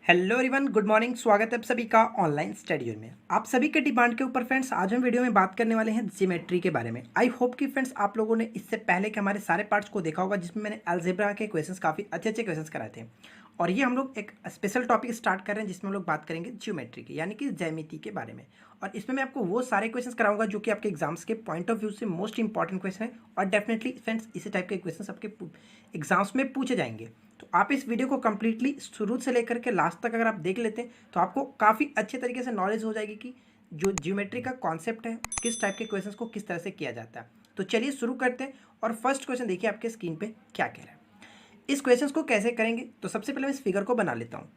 Hello everyone, good morning. स्वागत है आप सभी का ऑनलाइन स्टडी में। आप सभी के डिमांड के ऊपर फ्रेंड्स आज हम वीडियो में बात करने वाले हैं ज्योमेट्री के बारे में। आई होप कि फ्रेंड्स आप लोगों ने इससे पहले के हमारे सारे पार्ट्स को देखा होगा, जिसमें मैंने अलजेब्रा के क्वेश्चंस काफ़ी अच्छे अच्छे क्वेश्चंस कराए थे। और ये हम लोग एक स्पेशल टॉपिक स्टार्ट कर रहे हैं जिसमें हम लोग बात करेंगे ज्योमेट्री की, यानी कि ज्यामिति के बारे में। और इसमें मैं आपको वो सारे क्वेश्चंस कराऊंगा जो कि आपके एग्जाम्स के पॉइंट ऑफ व्यू से मोस्ट इंपॉर्टेंट क्वेश्चन है। और डेफिनेटली फ्रेंड्स इसी टाइप के क्वेश्चंस आपके एग्जाम्स में पूछे जाएंगे। तो आप इस वीडियो को कंप्लीटली शुरू से लेकर के लास्ट तक अगर आप देख लेते हैं तो आपको काफ़ी अच्छे तरीके से नॉलेज हो जाएगी कि जो ज्योमेट्री का कॉन्सेप्ट है, किस टाइप के क्वेश्चंस को किस तरह से किया जाता है। तो चलिए शुरू करते हैं। और फर्स्ट क्वेश्चन देखिए आपके स्क्रीन पे क्या कह रहा है। इस क्वेश्चन को कैसे करेंगे, तो सबसे पहले मैं इस फिगर को बना लेता हूँ।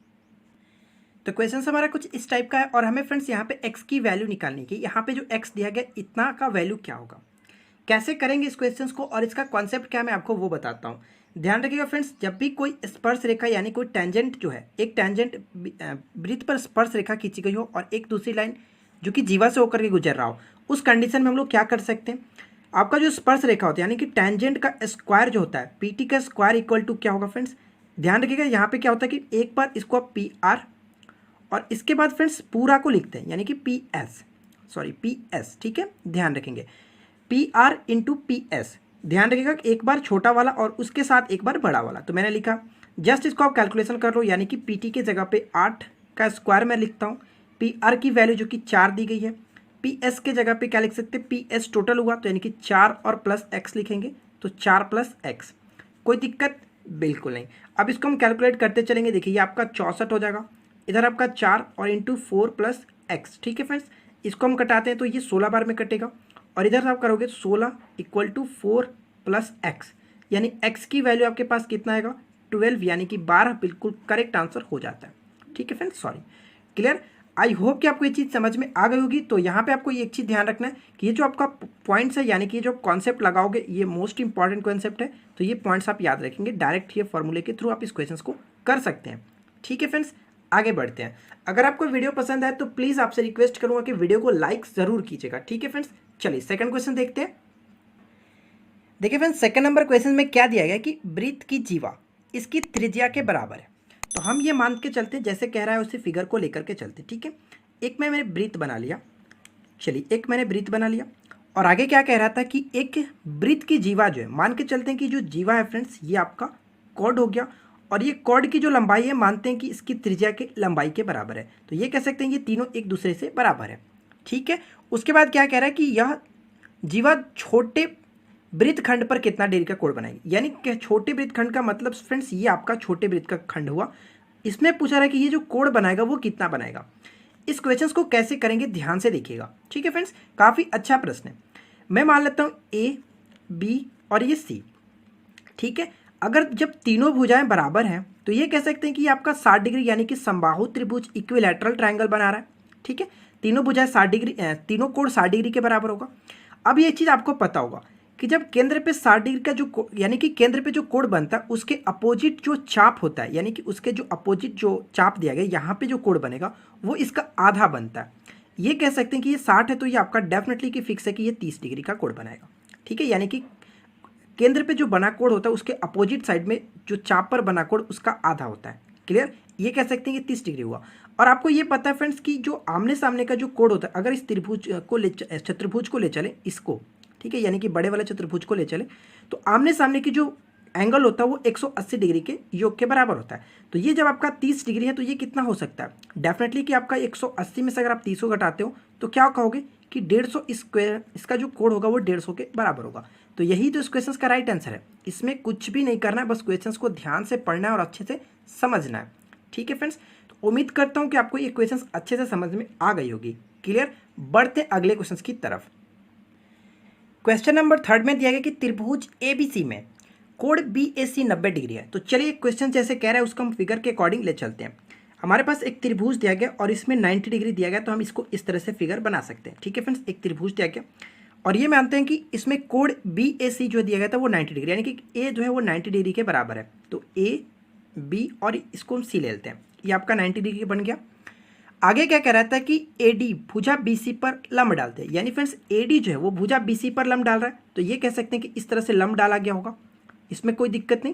तो क्वेश्चन हमारा कुछ इस टाइप का है और हमें फ्रेंड्स यहाँ पे एक्स की वैल्यू निकालनी की। यहाँ पे जो एक्स दिया गया इतना का वैल्यू क्या होगा, कैसे करेंगे इस क्वेश्चन को और इसका कॉन्सेप्ट क्या है मैं आपको वो बताता हूँ। ध्यान रखिएगा फ्रेंड्स, जब भी कोई स्पर्श रेखा यानी कोई टेंजेंट जो है, एक टेंजेंट वृत्त पर स्पर्श रेखा खींची गई हो और एक दूसरी लाइन जो कि जीवा से होकर के गुजर रहा हो, उस कंडीशन में हम लोग क्या कर सकते हैं। आपका जो स्पर्श रेखा होता है यानी कि टेंजेंट का स्क्वायर जो होता है, पी टी का स्क्वायर इक्वल टू क्या होगा फ्रेंड्स। ध्यान रखिएगा यहाँ पे क्या होता है कि एक बार इसको आप पी आर और इसके बाद फ्रेंड्स पूरा को लिखते हैं यानी कि पी एस। ठीक है, ध्यान रखेंगे P R into P S. ध्यान रखिएगा एक बार छोटा वाला और उसके साथ एक बार बड़ा वाला। तो मैंने लिखा, जस्ट इसको आप कैलकुलेशन कर लो, यानी कि पी टी के जगह पे 8 का स्क्वायर मैं लिखता हूँ। पी आर की वैल्यू जो कि 4 दी गई है। पी एस के जगह पे क्या लिख सकते हैं, पी एस टोटल हुआ तो यानी कि 4 और प्लस एक्स लिखेंगे, तो 4 प्लस एक्स। कोई दिक्कत बिल्कुल नहीं। अब इसको हम कैलकुलेट करते चलेंगे। देखिए ये आपका 64 हो जाएगा, इधर आपका 4 और इंटू 4 प्लस एक्स। ठीक है फ्रेंड्स, इसको हम कटाते हैं तो ये 16 बार में कटेगा और इधर आप करोगे 16 इक्वल टू 4 प्लस एक्स, यानी एक्स की वैल्यू आपके पास कितना आएगा 12, यानी कि 12 बिल्कुल करेक्ट आंसर हो जाता है। ठीक है friends, sorry, clear. I hope कि आपको ये चीज़ समझ में आ गई होगी। तो यहाँ पे आपको ये एक चीज़ ध्यान रखना है कि ये जो आपका पॉइंट्स है यानी कि ये जो कॉन्सेप्ट लगाओगे ये मोस्ट इंपॉर्टेंट कॉन्सेप्ट है। तो ये पॉइंट्स आप याद रखेंगे, डायरेक्ट ये फॉर्मूले के थ्रू आप इस क्वेश्चन को कर सकते हैं। ठीक है फ्रेंड्स, आगे बढ़ते हैं। अगर आपको वीडियो पसंद आए तो प्लीज़ आपसे रिक्वेस्ट करूंगा कि वीडियो को लाइक ज़रूर कीजिएगा। ठीक है फ्रेंड्स, चलिए सेकंड क्वेश्चन देखते हैं। देखिए फ्रेंड्स, सेकंड नंबर क्वेश्चन में क्या दिया गया कि वृत्त की जीवा इसकी त्रिज्या के बराबर है। तो हम ये मान के चलते जैसे कह रहा है उसी फिगर को लेकर के चलते। ठीक है, एक मैंने वृत्त बना लिया। चलिए एक मैंने वृत्त बना लिया और आगे क्या कह रहा था कि एक वृत्त की जीवा जो है, मान के चलते हैं कि जो जीवा है फ्रेंड्स ये आपका कॉर्ड हो गया और ये कॉर्ड की जो लंबाई है मानते हैं कि इसकी त्रिज्या की लंबाई के बराबर है। तो ये कह सकते हैं ये तीनों एक दूसरे से बराबर है। ठीक है, उसके बाद क्या कह रहा है कि यह जीवा छोटे वृत्तखंड पर कितना डिग्री का कोण बनाएगी। यानी कि छोटे वृत्तखंड का मतलब फ्रेंड्स ये आपका छोटे वृत्त का खंड हुआ। इसमें पूछा रहा है कि ये जो कोण बनाएगा वो कितना बनाएगा। इस क्वेश्चन को कैसे करेंगे ध्यान से देखिएगा। ठीक है फ्रेंड्स, काफ़ी अच्छा प्रश्न है। मैं मान लेता हूँ ए, बी और ये सी। ठीक है, अगर जब तीनों भुजाएं बराबर हैं तो ये कह सकते हैं कि ये आपका 60 डिग्री यानी कि समबाहु त्रिभुज इक्विलैटरल ट्रायंगल बना रहा है। ठीक है, तीनों भुजाएं 60 डिग्री, तीनों कोण 60 डिग्री के बराबर होगा। अब ये चीज़ आपको पता होगा कि जब केंद्र पे 60 डिग्री का जो यानी कि केंद्र पे जो कोण बनता है उसके अपोजिट जो चाप होता है, यानी कि उसके जो अपोजिट जो चाप दिया गया यहाँ पे जो कोण बनेगा वो इसका आधा बनता है। ये कह सकते हैं कि ये 60 है तो ये आपका डेफिनेटली कि फिक्स है कि ये 30 डिग्री का कोण बनाएगा। ठीक है, यानी कि केंद्र पे जो बना कोण होता है उसके अपोजिट साइड में जो चाप पर बना कोण उसका आधा होता है। क्लियर, ये कह सकते हैं कि 30 डिग्री हुआ। और आपको ये पता है फ्रेंड्स कि जो आमने सामने का जो कोण होता है, अगर इस त्रिभुज को चतुर्भुज को ले चले इसको, ठीक है, यानी कि बड़े वाले चतुर्भुज को ले चले तो आमने सामने की जो एंगल होता है वो 180 डिग्री के योग के बराबर होता है। तो ये जब आपका 30 डिग्री है तो ये कितना हो सकता है, डेफिनेटली कि आपका 180 में से अगर आप 30 को घटाते हो तो क्या कहोगे कि 150 स्क्वायर, इसका जो कोण होगा वो 150 के बराबर होगा। तो यही तो इस क्वेश्चन का राइट आंसर है। इसमें कुछ भी नहीं करना है, बस क्वेश्चन को ध्यान से पढ़ना है और अच्छे से समझना है। ठीक है फ्रेंड्स, तो उम्मीद करता हूँ कि आपको ये क्वेश्चन अच्छे से समझ में आ गई होगी। क्लियर, बढ़ते अगले क्वेश्चन की तरफ। क्वेश्चन नंबर 3 में दिया गया कि त्रिभुज एबीसी में कोण बीएसी 90 डिग्री है। तो चलिए क्वेश्चन जैसे कह रहा है उसको हम फिगर के अकॉर्डिंग ले चलते हैं। हमारे पास एक त्रिभुज दिया गया और इसमें 90 डिग्री दिया गया, तो हम इसको इस तरह से फिगर बना सकते हैं। ठीक है फ्रेंड्स, एक त्रिभुज दिया गया और ये मानते हैं कि इसमें कोण बीएसी जो दिया गया था वो 90 डिग्री, यानी कि ए जो है वो 90 डिग्री के बराबर है। तो ए, बी और इसको हम सी ले लेते हैं। ये आपका 90 डिग्री बन गया। आगे क्या कह रहा था कि एडी भुजा बीसी पर लंब डालते हैं, यानी फ्रेंड्स एडी जो है वो भुजा बीसी पर लंब डाल रहा है। तो ये कह सकते हैं कि इस तरह से लंब डाला गया होगा, इसमें कोई दिक्कत नहीं।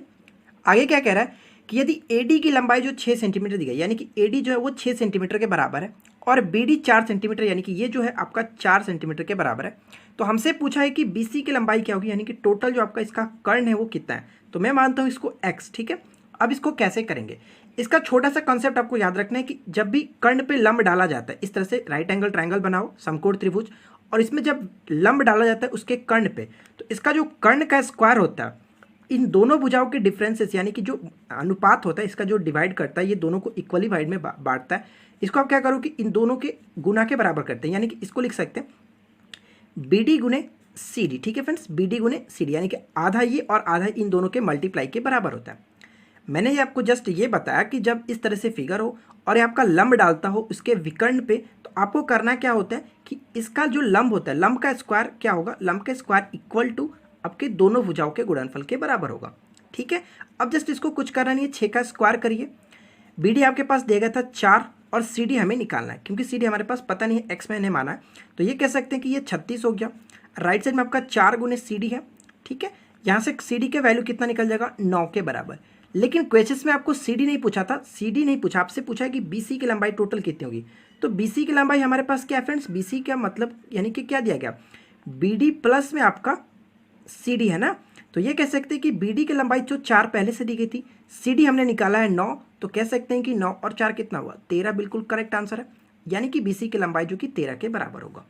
आगे क्या कह रहा है कि यदि AD की लंबाई जो 6 सेंटीमीटर दी गई, यानी कि AD जो है वो 6 सेंटीमीटर के बराबर है और BD 4 सेंटीमीटर, यानी कि ये जो है आपका 4 सेंटीमीटर के बराबर है, तो हमसे पूछा है कि BC की लंबाई क्या होगी, यानी कि टोटल जो आपका इसका कर्ण है वो कितना है। तो मैं मानता हूँ इसको x, ठीक है। अब इसको कैसे करेंगे, इसका छोटा सा कॉन्सेप्ट आपको याद रखना है कि जब भी कर्ण पे लंब डाला जाता है, इस तरह से राइट एंगल ट्रायंगल बनाओ, समकोण त्रिभुज, और इसमें जब लंब डाला जाता है उसके कर्ण पे, तो इसका जो कर्ण का स्क्वायर होता है इन दोनों भुजाओं के डिफरेंसेस, यानी कि जो अनुपात होता है इसका जो डिवाइड करता है, ये दोनों को इक्वली वाइड में बांटता है, इसको आप क्या करो कि इन दोनों के गुना के बराबर करते हैं, यानी कि इसको लिख सकते हैं BD गुने CD, ठीक है फ्रेंड्स, BD गुने CD, यानी कि आधा ये और आधा इन दोनों के मल्टीप्लाई के बराबर होता है। मैंने ये आपको जस्ट ये बताया कि जब इस तरह से फिगर हो और ये आपका लंब डालता हो उसके विकर्ण पे, तो आपको करना क्या होता है कि इसका जो लंब होता है, लंब का स्क्वायर क्या होगा, लंब का स्क्वायर इक्वल टू आपके दोनों भुजाओं के गुणनफल के बराबर होगा, ठीक है। अब जस्ट इसको कुछ करना नहीं है, 6 का स्क्वायर करिए, BD आपके पास देगा था 4 और CD हमें निकालना है, क्योंकि CD हमारे पास पता नहीं है, x मैंने माना है, तो ये कह सकते हैं कि ये 36 हो गया। राइट साइड में आपका 4 गुने CD है, ठीक है। यहाँ से CD के वैल्यू कितना निकल जाएगा, 9 के बराबर। लेकिन क्वेश्चन में आपको CD नहीं पूछा था, CD नहीं पूछा, आपसे पूछा है कि BC की लंबाई टोटल कितनी होगी। तो BC की लंबाई हमारे पास क्या है फ्रेंड्स, BC का मतलब यानी कि क्या दिया गया, BD प्लस में आपका CD है ना, तो ये कह सकते हैं कि BD की लंबाई जो 4 पहले से दी गई थी, CD हमने निकाला है 9, तो कह सकते हैं कि 9 और 4 कितना हुआ, 13, बिल्कुल करेक्ट आंसर है, यानी कि BC की लंबाई जो कि 13 के बराबर होगा,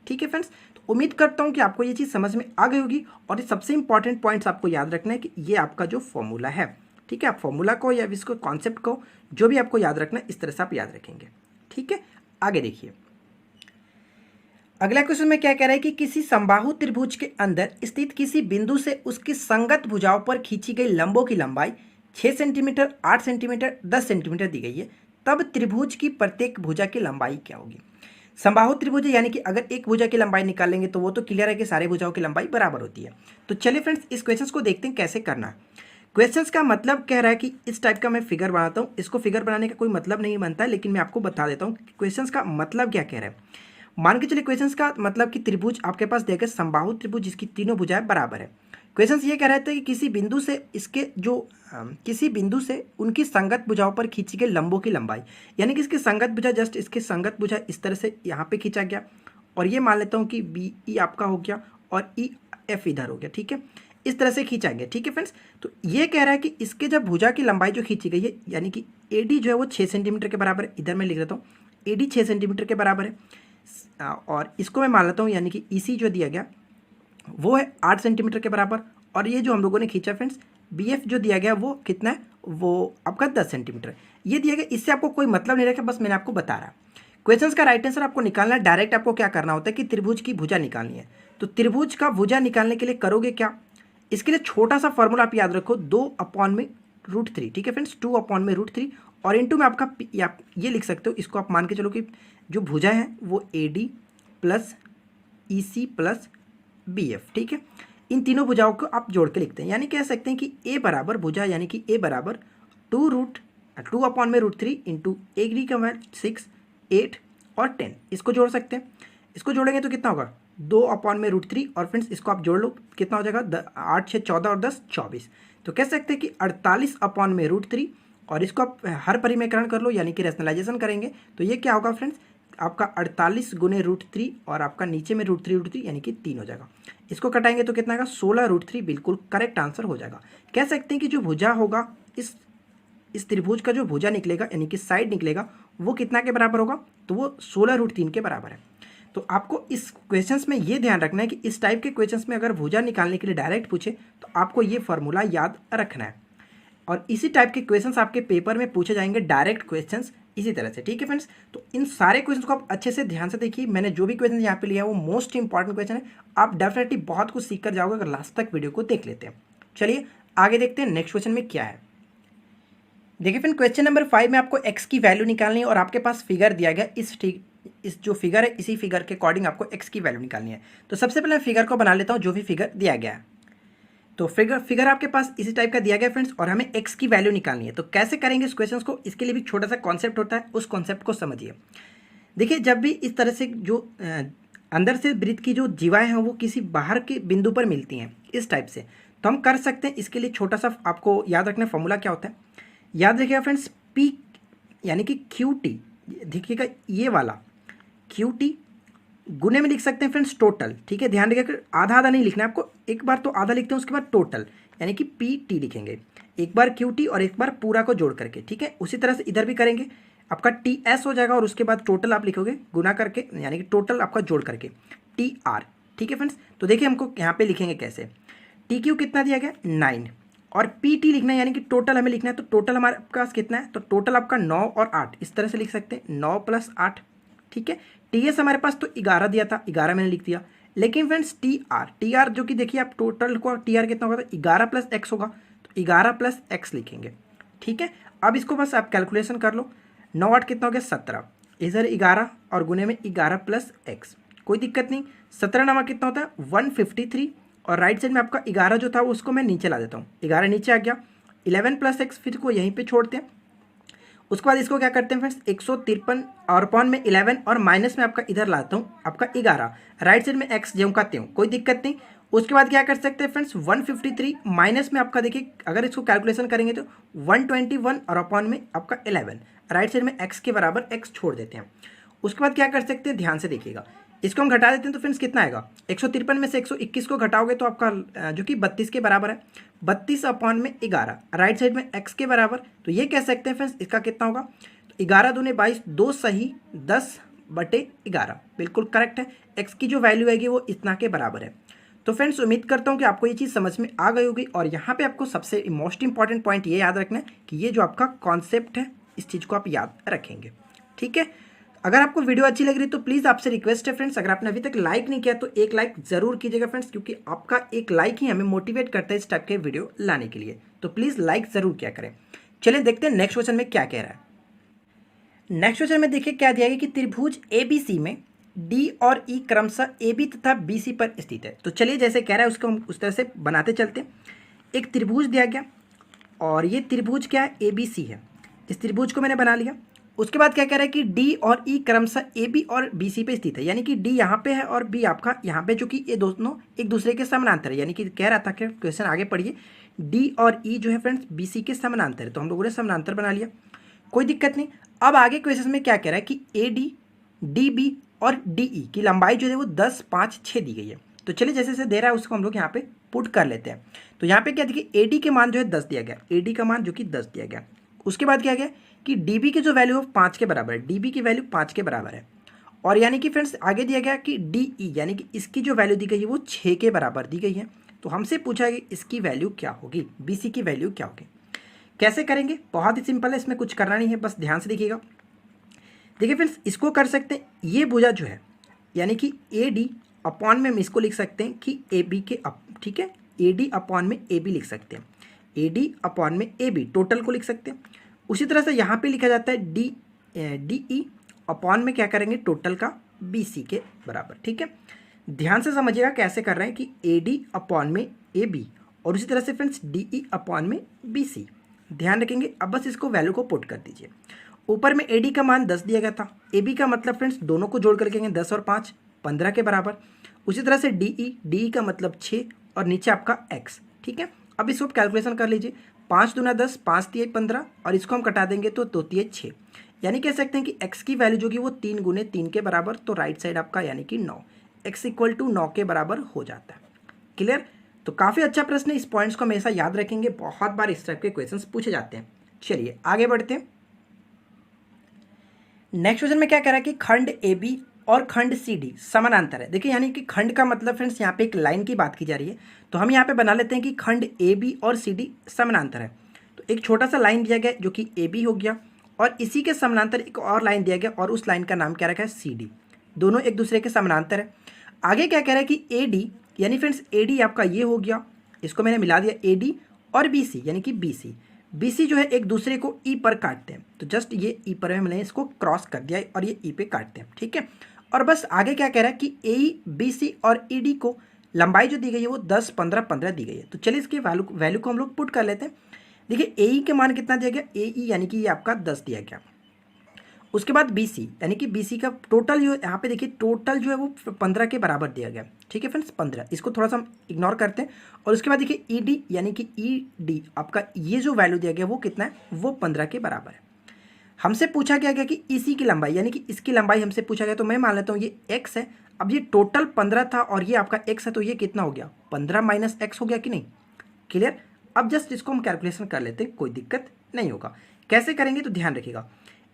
ठीक है फ्रेंड्स। तो उम्मीद करता हूँ कि आपको ये चीज़ समझ में आ गई होगी, और ये सबसे इंपॉर्टेंट पॉइंट्स आपको याद रखना है कि ये आपका जो फॉर्मूला है, ठीक है, आप फॉर्मूला को या इसको कॉन्सेप्ट को जो भी आपको याद रखना है इस तरह से आप याद रखेंगे, ठीक है। आगे देखिए, अगला क्वेश्चन में क्या कह रहा है कि किसी समबाहु त्रिभुज के अंदर स्थित किसी बिंदु से उसकी संगत भुजाओं पर खींची गई लंबों की लंबाई 6 सेंटीमीटर, 8 सेंटीमीटर, 10 सेंटीमीटर दी गई है, तब त्रिभुज की प्रत्येक भुजा की लंबाई क्या होगी। समबाहु त्रिभुज है, यानी कि अगर एक भुजा की लंबाई निकालेंगे तो वो तो क्लियर है कि सारे भुजाओं की लंबाई बराबर होती है। तो चलिए फ्रेंड्स इस क्वेश्चन को देखते हैं कैसे करना है। क्वेश्चंस का मतलब कह रहा है कि इस टाइप का मैं फिगर बनाता हूँ, इसको फिगर बनाने का कोई मतलब नहीं बनता है, लेकिन मैं आपको बता देता हूँ क्वेश्चंस का मतलब क्या कह रहा है। मान के चलिए क्वेश्चंस का मतलब कि त्रिभुज आपके पास देगा समबाहु त्रिभुज जिसकी तीनों भुजाएं बराबर है। क्वेश्चंस ये कह रहे थे कि किसी बिंदु से किसी बिंदु से उनकी संगत भुजाओं पर खींची गई लंबों की लंबाई, यानी कि इसकी संगत भुजा जस्ट इसकी संगत भुजा इस तरह से यहाँ पे खींचा गया, और ये मान लेता हूँ कि BE आपका हो गया और EF इधर हो गया, ठीक है, इस तरह से खींचा गया, ठीक है फ्रेंड्स। तो ये कह रहा है कि इसके जब भुजा की लंबाई जो खींची गई है, यानी कि AD जो है वो 6 सेंटीमीटर के बराबर है, इधर मैं लिख देता हूँ AD 6 सेंटीमीटर के बराबर है, और इसको मैं मान लेता हूँ यानी कि EC जो दिया गया वो है 8 सेंटीमीटर के बराबर, और ये जो हम लोगों ने खींचा फ्रेंड्स BF जो दिया गया वो कितना है, वो आपका 10 सेंटीमीटर ये दिया गया। इससे आपको कोई मतलब नहीं रखा, बस मैंने आपको बता रहा। क्वेश्चंस का राइट आंसर आपको निकालना है, डायरेक्ट आपको क्या करना होता है कि त्रिभुज की भुजा निकालनी है। तो त्रिभुज का भुजा निकालने के लिए करोगे क्या, इसके लिए छोटा सा फॉर्मूला आप याद रखो, 2/√3, ठीक है फ्रेंड्स, 2/√3, और इंटू में आपका ये लिख सकते हो, इसको आप मान के चलो कि जो भुजा है वो AD plus EC plus BF, ठीक है, इन तीनों भुजाओं को आप जोड़ के लिखते हैं, यानी कह सकते हैं कि A बराबर भुजा, यानी कि A बराबर 2/√3 इंटू AD का 6, 8 और 10, इसको जोड़ सकते हैं। इसको जोड़ेंगे तो कितना होगा, 2/√3, और फ्रेंड्स इसको आप जोड़ लो कितना हो जाएगा, 8 6 14 और 10 24, तो कह सकते हैं कि 48/√3, और इसको आप हर परिमेयकरण कर लो, यानी कि रैशनलाइजेशन करेंगे, तो ये क्या होगा फ्रेंड्स आपका 48 गुने √3, और आपका नीचे में √3 यानी कि 3 हो जाएगा। इसको कटाएंगे तो कितना आएगा, 16√3, बिल्कुल करेक्ट आंसर हो जाएगा। कह सकते हैं कि जो भुजा होगा इस त्रिभुज का जो भुजा निकलेगा यानी कि साइड निकलेगा वो कितना के बराबर होगा, तो वो 16√3 के बराबर है। तो आपको इस क्वेश्चंस में ये ध्यान रखना है कि इस टाइप के क्वेश्चंस में अगर भुजा निकालने के लिए डायरेक्ट पूछे तो आपको ये फॉर्मूला याद रखना है, और इसी टाइप के क्वेश्चंस आपके पेपर में पूछे जाएंगे, डायरेक्ट क्वेश्चंस इसी तरह से, ठीक है फ्रेंड्स। तो इन सारे क्वेश्चंस को आप अच्छे से ध्यान से देखिए, मैंने जो भी क्वेश्चन यहाँ पे लिया है वो मोस्ट इंपॉर्टेंट क्वेश्चन है, आप डेफिनेटली बहुत कुछ सीख कर जाओगे अगर लास्ट तक वीडियो को देख लेते हैं। चलिए आगे देखते हैं नेक्स्ट क्वेश्चन में क्या है। देखिए फ्रेंड क्वेश्चन नंबर 5 में आपको x की वैल्यू निकालनी है, और आपके पास फिगर दिया गया, इस जो फिगर है इसी फिगर के अकॉर्डिंग आपको x की वैल्यू निकालनी है। तो सबसे पहले मैं फिगर को बना लेता हूँ, जो भी फिगर दिया गया है। तो फिगर आपके पास इसी टाइप का दिया गया फ्रेंड्स, और हमें x की वैल्यू निकालनी है। तो कैसे करेंगे इस क्वेश्चन को, इसके लिए भी छोटा सा कॉन्सेप्ट होता है, उस कॉन्सेप्ट को समझिए। देखिए जब भी इस तरह से जो अंदर से वृत्त की जो जीवाएं हैं वो किसी बाहर के बिंदु पर मिलती हैं इस टाइप से, तो हम कर सकते हैं। इसके लिए छोटा सा आपको याद रखना फॉर्मूला क्या होता है, याद रखिएगा फ्रेंड्स, पी यानी कि क्यू टी, देखिएगा ये वाला क्यू टी गुने में लिख सकते हैं फ्रेंड्स टोटल, ठीक है। ध्यान रखिएगा आधा आधा नहीं लिखना है आपको, एक बार तो आधा लिखते हैं उसके बाद टोटल यानी कि पी टी लिखेंगे, एक बार क्यू टी और एक बार पूरा को जोड़ करके, ठीक है। उसी तरह से इधर भी करेंगे, आपका टी एस हो जाएगा और उसके बाद टोटल आप लिखोगे गुना करके, यानी कि टोटल आपका जोड़ करके टी आर, ठीक है फ्रेंड्स। तो देखिए हमको यहाँ पे लिखेंगे कैसे, टी क्यू कितना दिया गया 9 और पी टी लिखना है यानी कि टोटल हमें लिखना है, तो टोटल हमारे पास कितना है, तो टोटल आपका 9 और 8 इस तरह से लिख सकते हैं, 9 + 8, ठीक है। टी एस हमारे पास तो 11 दिया था, 11 मैंने लिख दिया। लेकिन फ्रेंड्स टी आर जो कि देखिए आप टोटल को टी आर कितना होगा, तो 11 + x होगा, तो 11 + x लिखेंगे, ठीक है। अब इसको बस आप कैलकुलेशन कर लो, 9 8 कितना हो गया 17, इधर 11 और गुने में 11 + x, कोई दिक्कत नहीं। 17 9 कितना होता है 153 और राइट साइड में आपका 11 जो था वो उसको मैं नीचे ला देता हूँ, 11 नीचे आ गया, 11 + x फिर को यहीं पे छोड़ते हैं। उसके बाद इसको क्या करते हैं फ्रेंड्स 153 और अपॉन में 11 और माइनस में आपका इधर लाता हूँ आपका 11, राइट साइड में x ज्यों का त्यों, कोई दिक्कत नहीं। उसके बाद क्या कर सकते हैं फ्रेंड्स 153 माइनस में आपका देखिए अगर इसको कैलकुलेशन करेंगे तो 121 और अपॉन में आपका 11, राइट साइड में x के बराबर x छोड़ देते हैं। उसके बाद क्या कर सकते हैं, ध्यान से देखिएगा, इसको हम घटा देते हैं तो फ्रेंड्स कितना आएगा, 153 में से 121 को घटाओगे तो आपका जो कि 32 के बराबर है, 32 अपॉन में 11, राइट साइड में x के बराबर, तो ये कह सकते हैं फ्रेंड्स इसका कितना होगा, तो 11 दूने 22, 2 सही 10/11, बिल्कुल करेक्ट है। x की जो वैल्यू आएगी वो इतना के बराबर है। तो फ्रेंड्स उम्मीद करता हूँ कि आपको ये चीज़ समझ में आ गई होगी और यहाँ पे आपको सबसे मोस्ट इंपॉर्टेंट पॉइंट ये याद रखना है कि ये जो आपका कॉन्सेप्ट है इस चीज़ को आप याद रखेंगे, ठीक है। अगर आपको वीडियो अच्छी लग रही तो प्लीज़ आपसे रिक्वेस्ट है फ्रेंड्स, अगर आपने अभी तक लाइक नहीं किया तो एक लाइक ज़रूर कीजिएगा फ्रेंड्स, क्योंकि आपका एक लाइक ही हमें मोटिवेट करता है इस टाइप के वीडियो लाने के लिए, तो प्लीज़ लाइक ज़रूर किया करें। चलिए देखते हैं नेक्स्ट क्वेश्चन में क्या कह रहा है। नेक्स्ट क्वेश्चन में देखिए क्या दिया गया कि त्रिभुज ABC में D और E क्रमशः AB तथा BC पर स्थित है। तो चलिए जैसे कह रहा है उसको हम उस तरह से बनाते चलते हैं। एक त्रिभुज दिया गया और ये त्रिभुज क्या है ABC है, इस त्रिभुज को मैंने बना लिया। उसके बाद क्या कह रहा है कि D और E क्रमशः AB और BC पे स्थित है, यानी कि D यहाँ पे है और B आपका यहाँ पे, जो कि ये दोनों एक दूसरे के समानांतर है, यानी कि कह रहा था कि क्वेश्चन आगे पढ़िए, D और E जो है फ्रेंड्स BC के समानांतर है, तो हम लोगों ने समानांतर बना लिया, कोई दिक्कत नहीं। अब आगे क्वेश्चन में क्या कह रहा है कि AD, DB और DE की लंबाई जो है वो 10 5 6 दी गई है। तो चलिए जैसे जैसे दे रहा है उसको हम लोग यहाँ पे पुट कर लेते हैं। तो यहाँ पे क्या देखिए AD के मान जो है 10 दिया गया, AD का मान जो कि 10 दिया गया। उसके बाद क्या गया कि DB की जो वैल्यू है 5 के बराबर है, DB की वैल्यू 5 के बराबर है, और यानी कि फ्रेंड्स आगे दिया गया कि DE यानी कि इसकी जो वैल्यू दी गई है वो 6 के बराबर दी गई है। तो हमसे पूछा है कि इसकी वैल्यू क्या होगी, BC की वैल्यू क्या होगी। कैसे करेंगे, बहुत ही सिंपल है, इसमें कुछ करना नहीं है, बस ध्यान से देखिएगा। देखिए फ्रेंड्स इसको कर सकते हैं, ये भुजा जो है यानी कि AD अपॉन में हम इसको लिख सकते हैं कि AB के ठीक है, AD अपॉन में AB लिख सकते हैं, AD अपॉन में AB टोटल को लिख सकते हैं। उसी तरह से यहाँ पे लिखा जाता है DE अपॉन में क्या करेंगे टोटल का BC के बराबर, ठीक है। ध्यान से समझिएगा कैसे कर रहे हैं कि AD अपॉन में AB और उसी तरह से फ्रेंड्स DE अपॉन में BC, ध्यान रखेंगे। अब बस इसको वैल्यू को पुट कर दीजिए। ऊपर में AD का मान 10 दिया गया था, AB का मतलब फ्रेंड्स दोनों को जोड़ कर लिखेंगे 10 और 5 15 के बराबर। उसी तरह से DE का मतलब 6 और नीचे आपका X, ठीक है। अब इसको कैलकुलेशन कर लीजिए, 5 दूना 10, 5 तिये 15 और इसको हम कटा देंगे तो 2 तिये 6, यानी कह सकते हैं कि X की वैल्यू जो कि वो 3 गुने 3 के बराबर, तो राइट साइड आपका यानी कि 9, X = 9 के बराबर हो जाता है। क्लियर। तो काफ़ी अच्छा प्रश्न है, इस पॉइंट्स को हमेशा याद रखेंगे, बहुत बार इस टाइप के क्वेश्चंस पूछे जाते हैं। चलिए आगे बढ़ते हैं। नेक्स्ट क्वेश्चन में क्या कह रहा है कि खंड AB और खंड CD समानांतर है। देखिए यानी कि खंड का मतलब फ्रेंड्स यहाँ पे एक लाइन की बात की जा रही है, तो हम यहाँ पे बना लेते हैं कि खंड AB और CD समानांतर है। तो एक छोटा सा लाइन दिया गया जो कि AB हो गया और इसी के समानांतर एक और लाइन दिया गया और उस लाइन का नाम क्या रखा है CD, दोनों एक दूसरे के समानांतर है। आगे क्या कह रहा है कि AD यानी फ्रेंड्स AD आपका ये हो गया, इसको मैंने मिला दिया AD और BC यानी कि BC जो है एक दूसरे को E पर काटते हैं, तो जस्ट ये E पर मैंने इसको क्रॉस कर दिया और ये E पे काटते हैं, ठीक है। और बस आगे क्या कह रहा है कि AE BC और ED को लंबाई जो दी गई है वो 10 15 15 दी गई है। तो चलिए इसके वैल्यू को हम लोग पुट कर लेते हैं। देखिए AE के मान कितना दिया गया, AE यानी कि ये आपका 10 दिया गया। उसके बाद BC, यानी कि BC का टोटल जो यहाँ पे देखिए टोटल जो है वो 15 के बराबर दिया गया। ठीक है फ्रेंड्स, 15, इसको थोड़ा सा हम इग्नोर करते हैं। और उसके बाद देखिए ED, यानी कि ED आपका ये जो वैल्यू दिया गया वो कितना है, वो 15 के बराबर है। हमसे पूछा गया कि EC की लंबाई, यानी कि इसकी लंबाई हमसे पूछा गया, तो मैं मान लेता हूँ ये x है। अब ये टोटल 15 था और ये आपका x है, तो ये कितना हो गया, 15 माइनस x हो गया कि नहीं। क्लियर। अब जस्ट इसको हम कैलकुलेशन कर लेते हैं, कोई दिक्कत नहीं होगा। कैसे करेंगे तो ध्यान रखिएगा,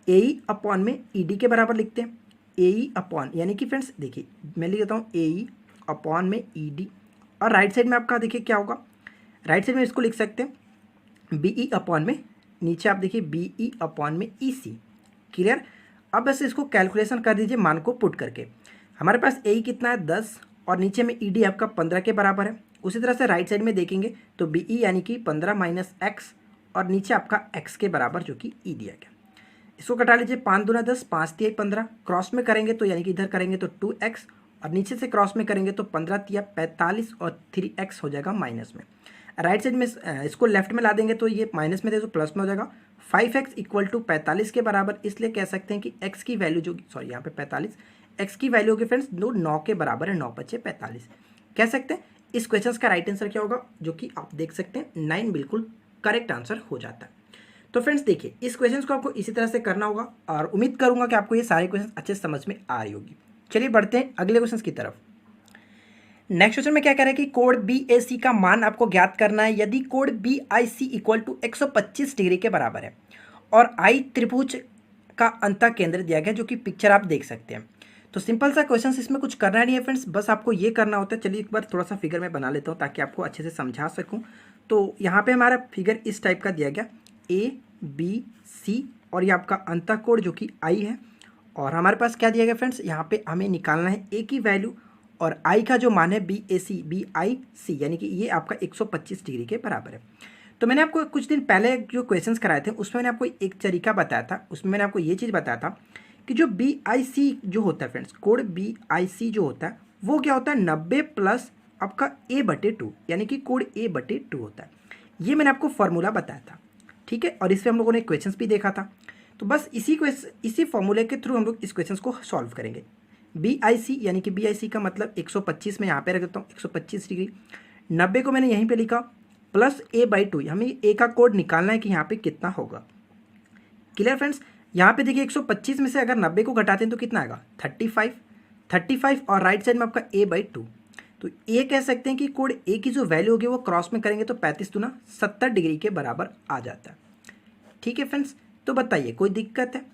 AE अपॉन में ED के बराबर लिखते हैं। AE अपॉन, यानी कि फ्रेंड्स देखिए मैं लिख देता हूँ AE अपॉन में ED, और राइट साइड में आपका देखिए क्या होगा, राइट साइड में इसको लिख सकते हैं BE अपॉन में, नीचे आप देखिए BE अपॉन में EC। क्लियर। अब बस इसको कैलकुलेशन कर दीजिए मान को पुट करके। हमारे पास AE कितना है 10, और नीचे में ED आपका 15 के बराबर है। उसी तरह से राइट साइड में देखेंगे तो BE यानी कि 15 माइनस x, और नीचे आपका x के बराबर जो कि E दिया गया। इसको कटा लीजिए, 5 दूना 10, 5 तिया 15, क्रॉस में करेंगे तो यानी कि इधर करेंगे तो 2x, और नीचे से क्रॉस में करेंगे तो 15 तिया 45, और 3x हो जाएगा माइनस में। राइट साइड में इसको लेफ्ट में ला देंगे तो ये माइनस में दे तो प्लस में हो जाएगा। 5x इक्वल टू 45 के बराबर, इसलिए कह सकते हैं कि x की वैल्यू जो, सॉरी यहाँ पे 45, x की वैल्यू होगी फ्रेंड्स 9 के बराबर है, 9 बचे 45 कह सकते हैं। इस क्वेश्चन का राइट आंसर क्या होगा, जो कि आप देख सकते हैं 9 बिल्कुल करेक्ट आंसर हो जाता है। तो फ्रेंड्स देखिए इस क्वेश्चन को आपको इसी तरह से करना होगा, और उम्मीद करूंगा कि आपको ये सारे क्वेश्चन अच्छे समझ में आ रही होगी। चलिए बढ़ते हैं अगले क्वेश्चन की तरफ। नेक्स्ट क्वेश्चन में क्या कह रहा है कि कोण BAC का मान आपको ज्ञात करना है यदि कोण BIC इक्वल टू 125 डिग्री के बराबर है और I त्रिभुज का अंतः केंद्र दिया गया, जो कि पिक्चर आप देख सकते हैं। तो सिंपल सा क्वेश्चन, इसमें कुछ करना नहीं है फ्रेंड्स, बस आपको ये करना होता है। चलिए एक बार थोड़ा सा फिगर में बना लेता हूँ ताकि आपको अच्छे से समझा सकूँ। तो यहाँ पे हमारा फिगर इस टाइप का दिया गया, ABC, और ये आपका अंतः कोण जो कि I है, और हमारे पास क्या दिया गया फ्रेंड्स, यहाँ पे हमें निकालना है A की वैल्यू, और I का जो मान है BIC, यानी कि ये आपका 125 डिग्री के बराबर है। तो मैंने आपको कुछ दिन पहले जो क्वेश्चंस कराए थे उसमें मैंने आपको एक तरीका बताया था, उसमें मैंने आपको ये चीज़ बताया था कि जो BIC जो होता है फ्रेंड्स, कोण BIC जो होता है वो क्या होता है 90 प्लस आपका A/2, यानी कि कोण A/2 होता है। ये मैंने आपको फॉर्मूला बताया था, ठीक है, और इसमें हम लोगों ने क्वेश्चंस भी देखा था। तो बस इसी फॉर्मूले के थ्रू हम लोग इस क्वेश्चन को सॉल्व करेंगे। BIC, यानी कि BIC का मतलब 125 में यहाँ पे रख देता हूँ, 125 डिग्री, 90 को मैंने यहीं पे लिखा, प्लस A/2, हमें A का कोड निकालना है कि यहाँ पे कितना होगा। Clear friends. यहाँ पे देखिए 125 में से अगर 90 को घटाते हैं तो कितना आएगा 35, और राइट साइड में आपका A/2। तो ये कह सकते हैं कि कोड A की जो वैल्यू होगी वो क्रॉस में करेंगे तो 35 दूना 70 डिग्री के बराबर आ जाता है। ठीक है फ्रेंड्स, तो बताइए कोई दिक्कत है।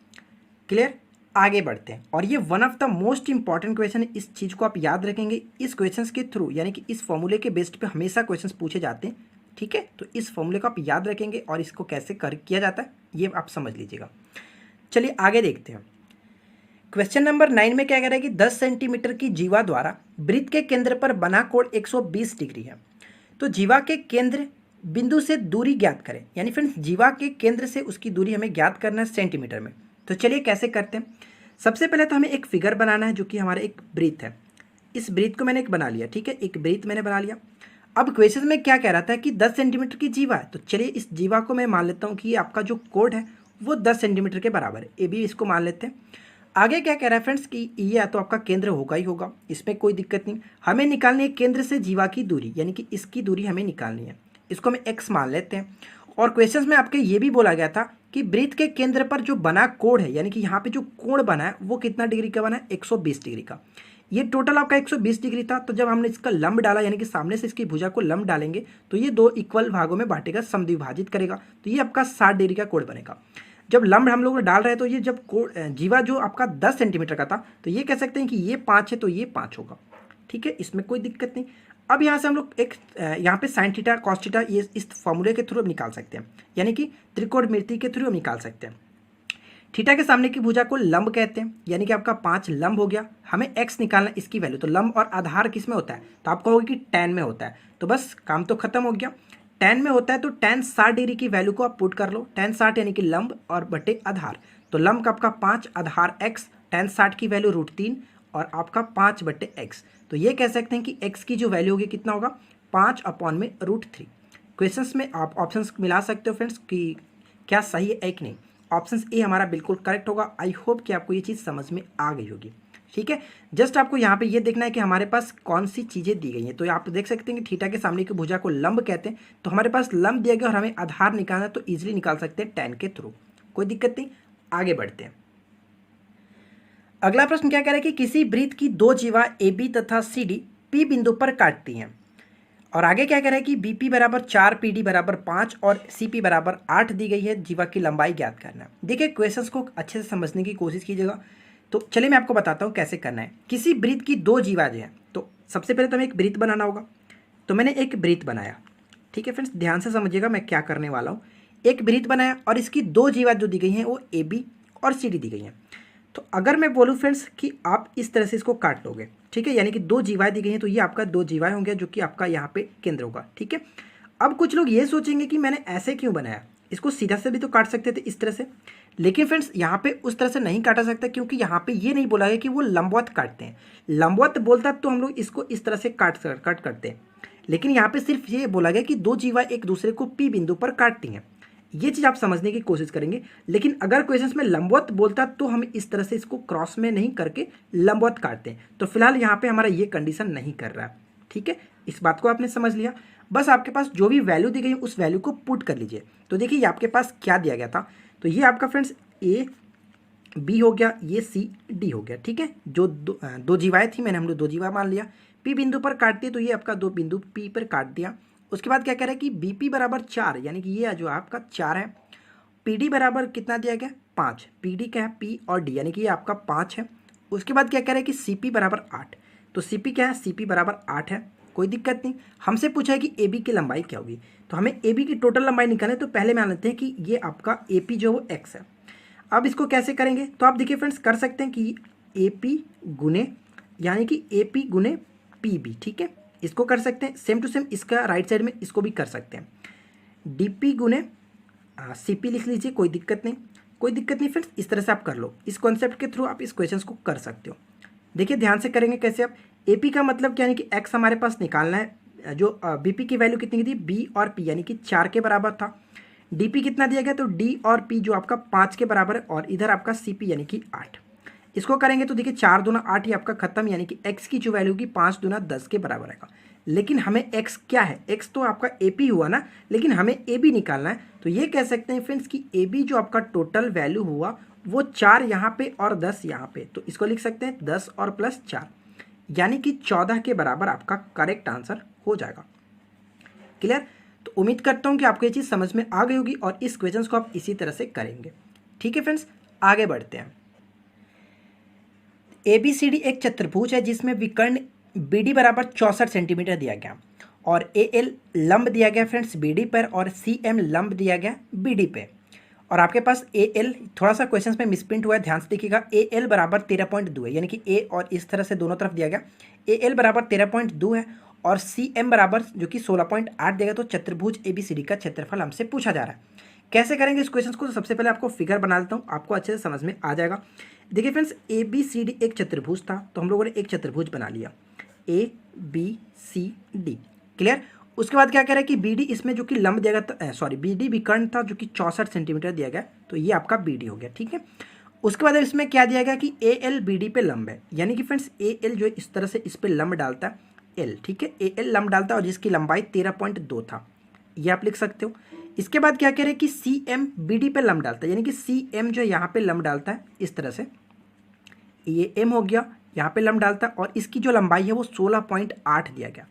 क्लियर। आगे बढ़ते हैं, और ये one of the most important question है, इस चीज़ को आप याद रखेंगे। इस क्वेश्चन के थ्रू, यानी कि इस फॉर्मूले के बेस्ड पे हमेशा क्वेश्चन पूछे जाते हैं। ठीक है, तो इस फॉर्मूले को आप याद रखेंगे और इसको कैसे किया जाता है ये आप समझ लीजिएगा। चलिए आगे देखते हैं। क्वेश्चन नंबर 9 में क्या कह रहा है कि 10 सेंटीमीटर की जीवा द्वारा वृत्त के केंद्र पर बना कोण 120 डिग्री है। तो जीवा के केंद्र बिंदु से दूरी ज्ञात करें, यानी फ्रेंड्स जीवा के केंद्र से उसकी दूरी हमें ज्ञात करना है सेंटीमीटर में। तो चलिए कैसे करते हैं। सबसे पहले तो हमें एक फिगर बनाना है जो कि हमारा एक वृत्त है। इस वृत्त को मैंने एक बना लिया, ठीक है, एक वृत्त मैंने बना लिया। अब क्वेश्चन में क्या कह रहा था कि 10 सेंटीमीटर की जीवा है, तो चलिए इस जीवा को मैं मान लेता हूँ कि आपका जो कोण है वो 10 सेंटीमीटर के बराबर है, ये भी इसको मान लेते हैं। आगे क्या कह रहा है फ्रेंड्स कि ये तो आपका केंद्र होगा ही होगा, इसमें कोई दिक्कत नहीं। हमें निकालनी है केंद्र से जीवा की दूरी, यानी कि इसकी दूरी हमें निकालनी है, इसको हमें x मान लेते हैं। और क्वेश्चन में आपके ये भी बोला गया था कि वृत्त के केंद्र पर जो बना कोण है, यानी कि यहाँ पे जो कोण बना है वो कितना डिग्री का बना है 120 डिग्री का। ये टोटल आपका 120 डिग्री था। तो जब हमने इसका लंब डाला, यानी कि सामने से इसकी भुजा को लंब डालेंगे तो ये दो इक्वल भागों में बांटेगा, समद्विभाजित करेगा, तो ये आपका 60 डिग्री का कोण बनेगा। जब लंब हम लोग डाल रहे हैं तो ये जब जीवा जो आपका 10 सेंटीमीटर का था तो ये कह सकते हैं कि ये 5 है तो ये 5 होगा। ठीक है, इसमें कोई दिक्कत नहीं। अब यहाँ से हम लोग एक यहाँ पे साइन थीटा कॉस थीटा ये इस फॉर्मूले के थ्रू निकाल सकते हैं, यानी कि त्रिकोणमिति के थ्रू हम निकाल सकते हैं। थीटा के सामने की भुजा को लंब कहते हैं, यानी कि आपका 5 लंब हो गया। हमें x निकालना इसकी वैल्यू, तो लंब और आधार किस में होता है, तो आप कहोगे कि tan में होता है। तो बस काम तो खत्म हो गया, tan में होता है तो tan 60 डिग्री की वैल्यू को आप पुट कर लो। tan 60 यानी कि लंब और बटे आधार, तो लंब का आपका 5, आधार x, tan 60 की वैल्यू √3 और आपका 5 बटे x। तो ये कह सकते हैं कि x की जो वैल्यू होगी कितना होगा 5 अपॉन में √3। क्वेश्चंस में आप ऑप्शंस मिला सकते हो फ्रेंड्स कि क्या सही है कि नहीं। ऑप्शन ए हमारा बिल्कुल करेक्ट होगा। आई होप कि आपको ये चीज़ समझ में आ गई होगी। ठीक है, जस्ट आपको यहाँ पे ये देखना है कि हमारे पास कौन सी चीज़ें दी गई हैं। तो आप देख सकते हैं कि थीटा के सामने की भुजा को लंब कहते हैं, तो हमारे पास लंब दिया गया और हमें आधार निकालना है, तो ईजिली निकाल सकते हैं tan के थ्रू, कोई दिक्कत नहीं। आगे बढ़ते हैं। अगला प्रश्न क्या कह रहा है कि किसी वृत्त की दो जीवा ए बी तथा सी डी पी बिंदु पर काटती हैं, और आगे क्या कह रहा है कि बी पी बराबर 4 पी डी बराबर 5 और सी पी बराबर 8 दी गई है, जीवा की लंबाई ज्ञात करना है। देखिए क्वेश्चंस को अच्छे से समझने की कोशिश कीजिएगा। तो चलिए मैं आपको बताता हूँ कैसे करना है। किसी वृत्त की दो जीवा जो है, तो सबसे पहले तो हमें एक वृत्त बनाना होगा। तो मैंने एक वृत्त बनाया, ठीक है फ्रेंड्स, ध्यान से समझिएगा मैं क्या करने वाला हूँ। एक वृत्त बनाया और इसकी दो जीवा जो दी गई हैं वो ए बी और सी डी दी गई हैं। तो अगर मैं बोलूँ फ्रेंड्स कि आप इस तरह से इसको काट लोगे, ठीक है, यानी कि दो जीवाएं दी गई हैं, तो ये आपका दो जीवाएं होंगे जो कि आपका यहाँ पे केंद्र होगा। ठीक है, अब कुछ लोग ये सोचेंगे कि मैंने ऐसे क्यों बनाया, इसको सीधा से भी तो काट सकते थे इस तरह से, लेकिन फ्रेंड्स यहाँ पे उस तरह से नहीं काटा सकता, क्योंकि यहाँ पे ये नहीं बोला है कि वो लंबवत काटते हैं। लंबवत बोलता तो हम लोग इसको इस तरह से काट करते हैं, लेकिन यहाँ पे सिर्फ ये बोला गया कि दो जीवा एक दूसरे को पी बिंदु पर काटती हैं। ये चीज़ आप समझने की कोशिश करेंगे। लेकिन अगर क्वेश्चंस में लंबवत बोलता तो हम इस तरह से इसको क्रॉस में नहीं करके लंबवत काटते हैं। तो फिलहाल यहाँ पे हमारा ये कंडीशन नहीं कर रहा है। ठीक है, इस बात को आपने समझ लिया। बस आपके पास जो भी वैल्यू दी गई उस वैल्यू को पुट कर लीजिए। तो देखिए ये आपके पास क्या दिया गया था, तो ये आपका फ्रेंड्स ए बी हो गया, ये सी डी हो गया। ठीक है, जो दो जीवाएँ थी, मैंने हम लोग दो जीवा मान लिया, पी बिंदु पर काटती है, तो ये आपका दो बिंदु पी पर काट दिया। उसके बाद क्या कह रहा है कि बी पी बराबर 4, यानी कि ये जो आपका 4 है। पी डी बराबर कितना दिया गया 5, पी डी क्या है पी और डी, यानी कि ये आपका 5 है। उसके बाद क्या कह रहा है कि सी पी बराबर 8, तो सी पी क्या है, सी पी बराबर 8 है, कोई दिक्कत नहीं। हमसे पूछा है कि ए बी की लंबाई क्या होगी, तो हमें ए बी की टोटल लंबाई निकालनी है। तो पहले मान लेते हैं कि ये आपका ए पी जो वो एक्स है। अब इसको कैसे करेंगे, तो आप देखिए फ्रेंड्स कर सकते हैं कि ए पी गुने, यानी कि ए पी गुने पी बी, ठीक है, इसको कर सकते हैं। सेम टू सेम इसका राइट साइड में इसको भी कर सकते हैं, डी पी गुने सी पी लिख लीजिए, कोई दिक्कत नहीं, कोई दिक्कत नहीं फ्रेंड्स। इस तरह से आप कर लो, इस कॉन्सेप्ट के थ्रू आप इस क्वेश्चन को कर सकते हो। देखिए ध्यान से करेंगे कैसे आप, ए पी का मतलब क्या, यानी कि एक्स हमारे पास निकालना है। जो बी पी की वैल्यू कितनी थी, बी और पी, यानी कि 4 के बराबर था। डी पी कितना दिया गया, तो डी और पी जो आपका 5 के बराबर है, और इधर आपका सी पी यानी कि 8। इसको करेंगे तो देखिए 4 दूना 8 ही आपका खत्म, यानी कि x की जो वैल्यू की 5 दूना 10 के बराबर आएगा। लेकिन हमें x क्या है, x तो आपका ए पी हुआ ना, लेकिन हमें ए बी निकालना है। तो ये कह सकते हैं फ्रेंड्स कि ए बी जो आपका टोटल वैल्यू हुआ वो 4 यहाँ पे और 10 यहाँ पे, तो इसको लिख सकते हैं 10 और प्लस 4, यानी कि 14 के बराबर आपका करेक्ट आंसर हो जाएगा। क्लियर, तो उम्मीद करता हूँ कि आपको ये चीज़ समझ में आ गई होगी और इस क्वेश्चन को आप इसी तरह से करेंगे। ठीक है फ्रेंड्स, आगे बढ़ते हैं। ए बी सी डी एक चतुर्भुज है जिसमें विकर्ण बी डी बराबर 64 सेंटीमीटर दिया गया, और ए एल लंब दिया गया फ्रेंड्स बी डी पर, और सी एम लंब दिया गया बी डी पे। और आपके पास ए एल थोड़ा सा क्वेश्चन में मिसप्रिंट हुआ है, ध्यान से देखिएगा। ए एल बराबर 13.2 है, यानी कि ए और इस तरह से दोनों तरफ दिया गया। ए एल बराबर 13.2 है और सी एम बराबर जो कि 16.8 देगा। तो चतुर्भुज ए बी सी डी का क्षेत्रफल हमसे पूछा जा रहा है। कैसे करेंगे इस क्वेश्चन को, तो सबसे पहले आपको फिगर बना देता हूँ, आपको अच्छे से समझ में आ जाएगा। देखिए friends, A B C D एक चतुर्भुज था, तो हम लोगों ने एक चतुर्भुज बना लिया, A B C D. Clear, उसके बाद क्या कह रहा है कि बी डी इसमें जो कि लंब दिया गया, सॉरी बी डी विकर्ण था जो कि 64 सेंटीमीटर दिया गया, तो ये आपका बी डी हो गया। ठीक है, उसके बाद इसमें क्या दिया गया कि ए एल बी डी पे लंब है, यानी कि फ्रेंड्स ए एल जो है इस तरह से इस पर लंब डालता है एल। ठीक है, ए एल लंब डालता है और जिसकी लंबाई 13.2 था, ये आप लिख सकते हो। इसके बाद क्या कह रहे हैं कि सी एम बी डी पे लंब डालता है, यानी कि सी एम जो है यहाँ पे लंब डालता है इस तरह से, ये एम हो गया, यहाँ पे लंब डालता है, और इसकी जो लंबाई है वो 16.8 दिया गया।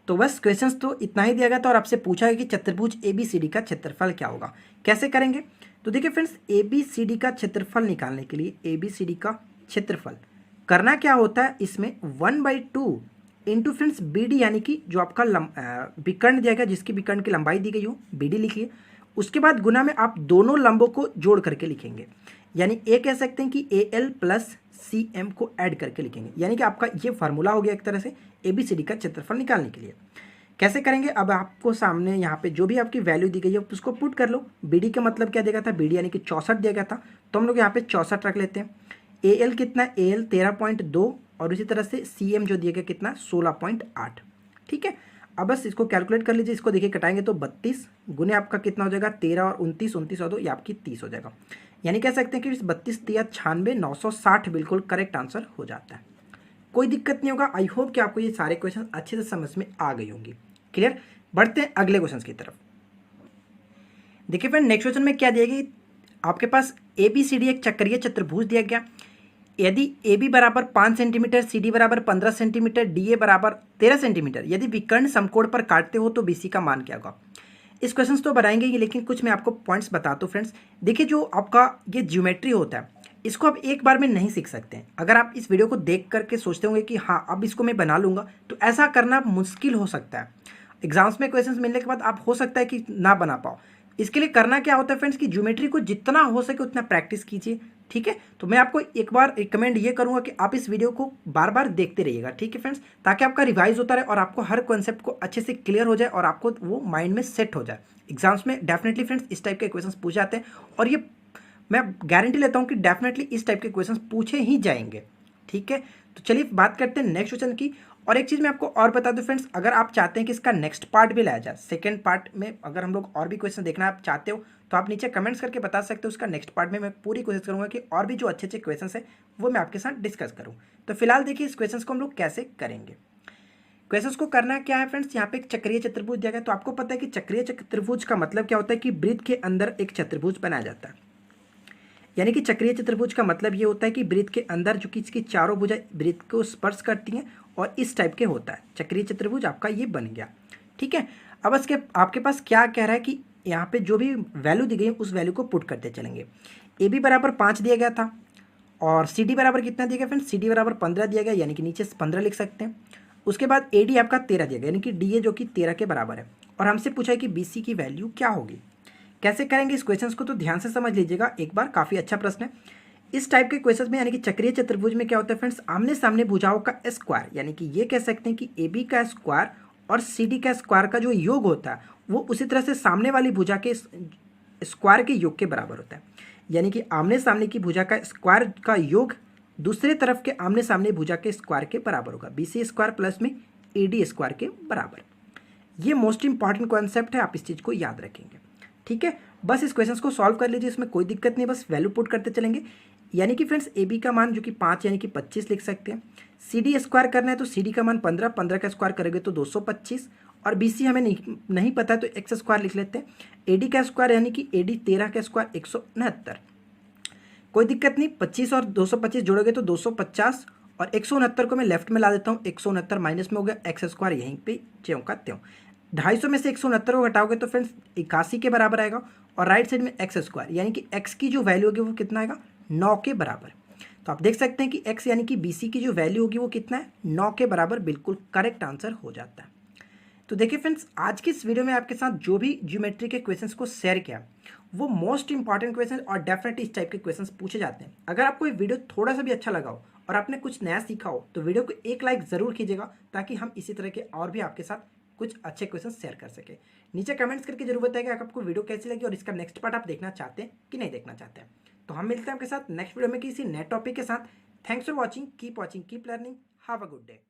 तो बस क्वेश्चंस तो इतना ही दिया गया था, और आपसे पूछा है कि चतुर्भुज ए बी सी डी का क्षेत्रफल क्या होगा, कैसे करेंगे। तो देखिए friends, A B C D का क्षेत्रफल निकालने के लिए ए बी सी डी का क्षेत्रफल करना क्या होता है, इसमें 1/2 इंटू फ्रेंड्स बी डी, यानी कि जो आपका विकर्ण दिया गया जिसकी विकर्ण की लंबाई दी गई हो बी डी लिखिए। उसके बाद गुना में आप दोनों लंबों को जोड़ करके लिखेंगे, यानी ए कह सकते हैं कि A L plus C M को ऐड करके लिखेंगे, यानी कि आपका ये फार्मूला हो गया एक तरह से ए बी सी डी का क्षेत्रफल निकालने के लिए। कैसे करेंगे, अब आपको सामने यहाँ पे जो भी आपकी वैल्यू दी गई है उसको पुट कर लो। बी डी का मतलब क्या देगा था, बी डी यानी कि 64 दिया गया था, तो हम लोग यहाँ पे 64 रख लेते हैं। ए एल कितना, ए एल 13.2, और इसी तरह से सी एम जो दिया गया कितना 16.8। ठीक है, अब बस इसको कैलकुलेट कर लीजिए, इसको देखिए कटाएंगे तो 32 गुने आपका कितना हो जाएगा 13 और 29, 29 और 2 ये आपकी 30 हो जाएगा। यानी कह सकते हैं कि 32 तिया 96, 960 बिल्कुल करेक्ट आंसर हो जाता है। कोई दिक्कत नहीं होगा। आई होप कि आपको ये सारे क्वेश्चन अच्छे से समझ में आ गई होंगी। क्लियर। बढ़ते हैं अगले क्वेश्चन की तरफ। देखिए फ्रेंड नेक्स्ट क्वेश्चन में क्या दिया गया, आपके पास ABCD एक चक्रीय चतुर्भुज दिया गया। यदि AB बराबर 5 सेंटीमीटर, CD बराबर 15 सेंटीमीटर, DA बराबर 13 सेंटीमीटर, यदि विकर्ण समकोण पर काटते हो तो BC का मान क्या होगा। इस क्वेश्चन तो बनाएंगे ही, लेकिन कुछ मैं आपको पॉइंट्स बताता हूँ फ्रेंड्स। देखिए जो आपका ये ज्योमेट्री होता है इसको आप एक बार में नहीं सीख सकते हैं। अगर आप इस वीडियो को देख करके सोचते होंगे कि हाँ अब इसको मैं बना लूँगा, तो ऐसा करना मुश्किल हो सकता है। एग्जाम्स में क्वेश्चंस मिलने के बाद आप हो सकता है कि ना बना पाओ। इसके लिए करना क्या होता है फ्रेंड्स कि ज्योमेट्री को जितना हो सके उतना प्रैक्टिस कीजिए। ठीक है, तो मैं आपको एक बार रिकमेंड ये करूंगा कि आप इस वीडियो को बार बार देखते रहिएगा। ठीक है फ्रेंड्स, ताकि आपका रिवाइज होता रहे और आपको हर कॉन्सेप्ट को अच्छे से क्लियर हो जाए और आपको वो माइंड में सेट हो जाए। एग्जाम्स में डेफिनेटली फ्रेंड्स इस टाइप के क्वेश्चंस पूछे जाते हैं और ये मैं गारंटी लेता हूँ कि डेफिनेटली इस टाइप के क्वेश्चंस पूछे ही जाएंगे। ठीक है, तो चलिए बात करते हैं नेक्स्ट क्वेश्चन की। और एक चीज़ मैं आपको और बता दूं फ्रेंड्स, अगर आप चाहते हैं कि इसका नेक्स्ट पार्ट भी लाया जाए, सेकंड पार्ट में अगर हम लोग और भी क्वेश्चन देखना आप चाहते हो तो आप नीचे कमेंट्स करके बता सकते हो। उसका नेक्स्ट पार्ट में मैं पूरी कोशिश करूंगा कि और भी जो अच्छे अच्छे क्वेश्चन है वो मैं आपके साथ डिस्कस करूँ। तो फिलहाल देखिए इस क्वेश्चन को हम लोग कैसे करेंगे। क्वेश्चन को करना क्या है फ्रेंड्स, यहाँ पे एक चक्रीय चतुर्भुज दिया गया। तो आपको पता है कि चक्रीय चतुर्भुज का मतलब क्या होता है कि वृत्त के अंदर एक चतुर्भुज बनाया जाता है। यानी कि चक्रीय चतुर्भुज का मतलब ये होता है कि वृत्त के अंदर जो कि इसकी चारों भुजाएं वृत्त को स्पर्श करती हैं और इस टाइप के होता है। चक्रीय चतुर्भुज आपका ये बन गया। ठीक है, अब इसके आपके पास क्या कह रहा है कि यहाँ पे जो भी वैल्यू दी गई है उस वैल्यू को पुट करते चलेंगे। AB बराबर 5 दिया गया था और CD बराबर कितना दिया गया फ्रेंड्स, CD बराबर 15 दिया गया, यानी कि नीचे 15 लिख सकते हैं। उसके बाद AD आपका 13 दिया गया, यानी कि DA जो कि 13 के बराबर है। और हमसे पूछा है कि BC की वैल्यू क्या होगी। कैसे करेंगे इस क्वेश्चन को, तो ध्यान से समझ लीजिएगा एक बार, काफ़ी अच्छा प्रश्न है। इस टाइप के क्वेश्चन में यानी कि चक्रीय चतुर्भुज में क्या होता है फ्रेंड्स, आमने सामने भुजाओं का स्क्वायर, यानी कि ये कह सकते हैं कि AB का स्क्वायर और CD का स्क्वायर का जो योग होता है वो उसी तरह से सामने वाली भुजा के स्क्वायर के योग के बराबर होता है। यानी कि आमने सामने की भुजा का स्क्वायर का योग दूसरे तरफ के आमने सामने भुजा के स्क्वायर के बराबर होगा। BC स्क्वायर प्लस में AD स्क्वायर के बराबर। ये मोस्ट इंपॉर्टेंट कॉन्सेप्ट है, आप इस चीज़ को याद रखेंगे। ठीक है, बस इस क्वेश्चन को सॉल्व कर लीजिए, इसमें कोई दिक्कत नहीं, बस वैल्यू पुट करते चलेंगे। यानी कि फ्रेंड्स AB का मान जो कि 5 यानी कि 25 लिख सकते हैं। CD स्क्वायर करना है तो CD का मान 15, 15 का स्क्वायर करेंगे तो 225 और BC हमें नहीं पता है तो x स्क्वायर लिख लेते हैं। AD का स्क्वायर यानी कि AD 13 का स्क्वायर 169। कोई दिक्कत नहीं, 25 और 225 जोड़ोगे तो 250 और 169 को मैं लेफ्ट में ला देता हूँ। 169 माइनस में हो गया, एक्स स्क्वायर यहीं पे ज्यों का त्यों। 250 में से 169 को घटाओगे तो फ्रेंड्स 81 के बराबर आएगा और राइट साइड में एक्स स्क्वायर यानी कि एक्स की जो वैल्यू होगी वो कितना आएगा, 9 के बराबर। तो आप देख सकते हैं कि एक्स यानी कि BC की जो वैल्यू होगी वो कितना है, 9 के बराबर। बिल्कुल करेक्ट आंसर हो जाता है। तो देखिए फ्रेंड्स आज की इस वीडियो में आपके साथ जो भी ज्योमेट्री के क्वेश्चंस को शेयर किया वो मोस्ट इंपॉर्टेंट क्वेश्चन और डेफिनेटली इस टाइप के क्वेश्चंस पूछे जाते हैं। अगर आपको ये वीडियो थोड़ा सा भी अच्छा लगा हो और आपने कुछ नया सीखा हो तो वीडियो को एक लाइक ज़रूर कीजिएगा, ताकि हम इसी तरह के और भी आपके साथ कुछ अच्छे क्वेश्चन शेयर कर सके। नीचे कमेंट्स करके जरूर बताइए कि आपको वीडियो कैसी लगी और इसका नेक्स्ट पार्ट आप देखना चाहते हैं कि नहीं देखना चाहते हैं। तो हम मिलते हैं आपके साथ नेक्स्ट वीडियो में किसी नए टॉपिक के साथ। Thanks for watching, keep learning, have a good day.